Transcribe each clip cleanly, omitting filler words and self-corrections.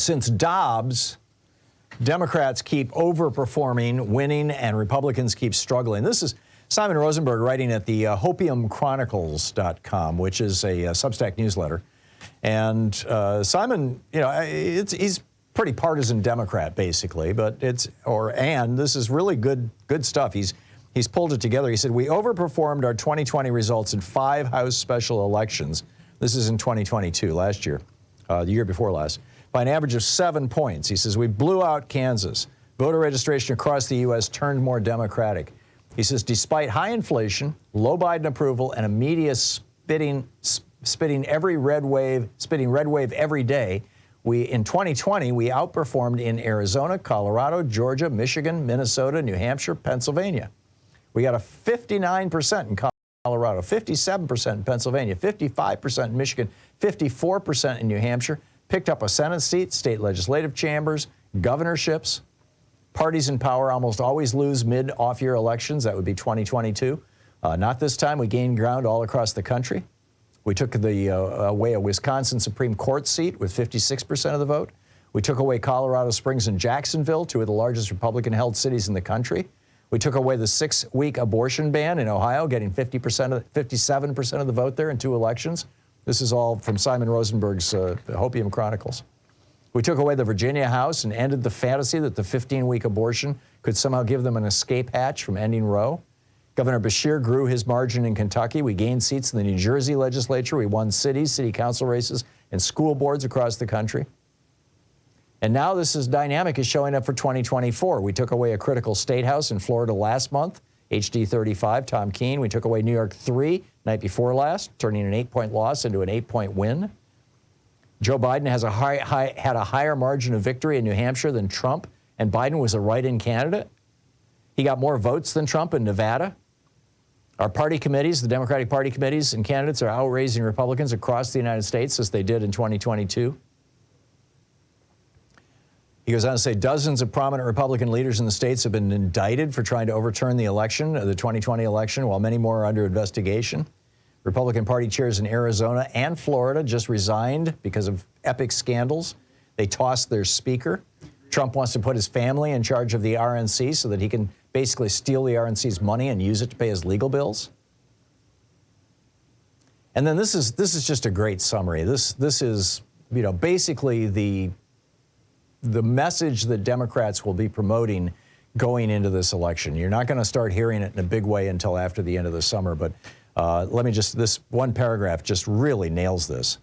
Since Dobbs, Democrats keep overperforming, winning, and Republicans keep struggling. This is Simon Rosenberg writing at the hopiumchronicles.com, which is a Substack newsletter. And Simon, he's pretty partisan Democrat, basically, but this is really good stuff. He's pulled it together. He said, we overperformed our 2020 results in 5 House special elections. This is in 2022, last year, the year before last, by an average of 7 points. He says, we blew out Kansas. Voter registration across the U.S. turned more Democratic. He says, despite high inflation, low Biden approval, and a media spitting red wave every day, in 2020, we outperformed in Arizona, Colorado, Georgia, Michigan, Minnesota, New Hampshire, Pennsylvania. We got a 59% in Colorado, 57% in Pennsylvania, 55% in Michigan, 54% in New Hampshire, picked up a Senate seat, state legislative chambers, governorships. Parties in power almost always lose mid-off-year elections. That would be 2022. Not this time. We gained ground all across the country. We took away a Wisconsin Supreme Court seat with 56% of the vote. We took away Colorado Springs and Jacksonville, 2 of the largest Republican-held cities in the country. We took away the 6-week abortion ban in Ohio, getting 57% of the vote there in 2 elections. This is all from Simon Rosenberg's Hopium Chronicles. We took away the Virginia House and ended the fantasy that the 15-week abortion could somehow give them an escape hatch from ending Roe. Governor Beshear grew his margin in Kentucky. We gained seats in the New Jersey legislature. We won city council races, and school boards across the country. And now this dynamic is showing up for 2024. We took away a critical state house in Florida last month, HD 35, Tom Keene. We took away New York 3 night before last, turning an 8-point loss into an 8-point win. Joe Biden has had a higher margin of victory in New Hampshire than Trump, and Biden was a write-in candidate. He got more votes than Trump in Nevada. Our party committees, the Democratic Party committees and candidates are outraising Republicans across the United States as they did in 2022. He goes on to say dozens of prominent Republican leaders in the states have been indicted for trying to overturn the 2020 election, while many more are under investigation. Republican Party chairs in Arizona and Florida just resigned because of epic scandals. They tossed their speaker. Trump wants to put his family in charge of the RNC so that he can basically steal the RNC's money and use it to pay his legal bills. And then this is just a great summary. This is, basically the message that Democrats will be promoting going into this election. You're not going to start hearing it in a big way until after the end of the summer, but this one paragraph just really nails this.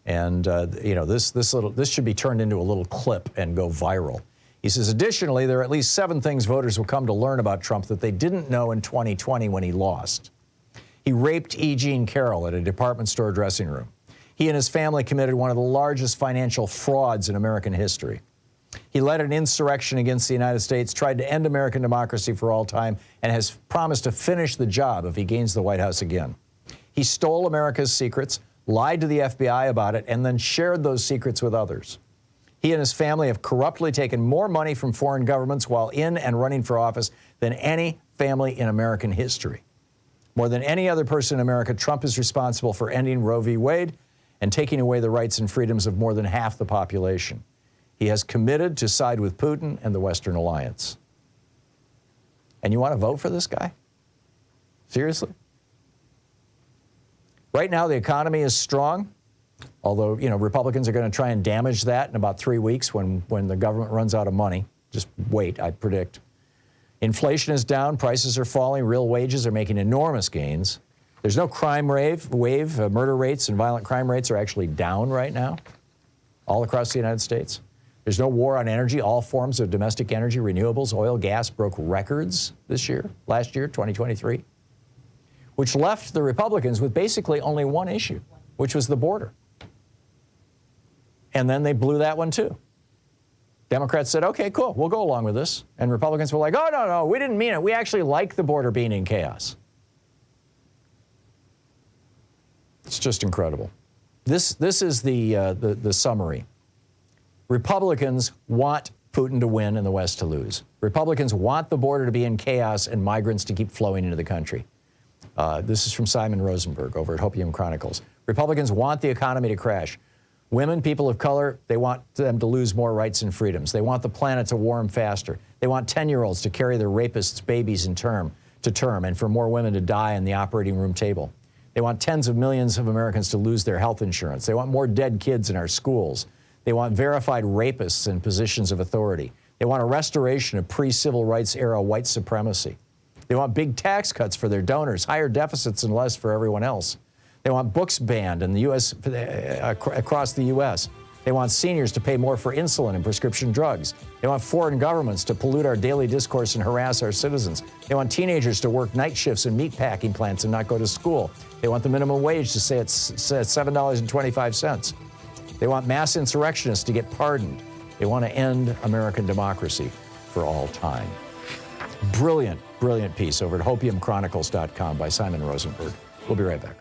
And, this should be turned into a little clip and go viral. He says, additionally, there are at least 7 things voters will come to learn about Trump that they didn't know in 2020 when he lost. He raped E. Jean Carroll at a department store dressing room. He and his family committed one of the largest financial frauds in American history. He led an insurrection against the United States, tried to end American democracy for all time, and has promised to finish the job if he gains the White House again. He stole America's secrets, lied to the FBI about it, and then shared those secrets with others. He and his family have corruptly taken more money from foreign governments while in and running for office than any family in American history. More than any other person in America, Trump is responsible for ending Roe v. Wade and taking away the rights and freedoms of more than half the population. He has committed to side with Putin and the Western alliance. And you want to vote for this guy? Seriously? Right now, the economy is strong, although, Republicans are going to try and damage that in about 3 weeks when the government runs out of money. Just wait, I predict. Inflation is down, prices are falling, real wages are making enormous gains. There's no crime wave. Murder rates and violent crime rates are actually down right now, all across the United States. There's no war on energy. All forms of domestic energy, renewables, oil, gas broke records last year, 2023, which left the Republicans with basically only one issue, which was the border. And then they blew that one too. Democrats said, okay, cool, we'll go along with this. And Republicans were like, oh, no, we didn't mean it. We actually like the border being in chaos. It's just incredible. This is the summary. Republicans want Putin to win and the West to lose. Republicans want the border to be in chaos and migrants to keep flowing into the country. This is from Simon Rosenberg over at Hopium Chronicles. Republicans want the economy to crash. Women, people of color, they want them to lose more rights and freedoms. They want the planet to warm faster. They want 10-year-olds to carry their rapists' babies to term and for more women to die on the operating room table. They want tens of millions of Americans to lose their health insurance. They want more dead kids in our schools. They want verified rapists in positions of authority. They want a restoration of pre-civil rights era white supremacy. They want big tax cuts for their donors, higher deficits and less for everyone else. They want books banned in the U.S. across the U.S. They want seniors to pay more for insulin and prescription drugs. They want foreign governments to pollute our daily discourse and harass our citizens. They want teenagers to work night shifts in meatpacking plants and not go to school. They want the minimum wage to stay at $7.25. They want mass insurrectionists to get pardoned. They want to end American democracy for all time. Brilliant, brilliant piece over at hopiumchronicles.com by Simon Rosenberg. We'll be right back.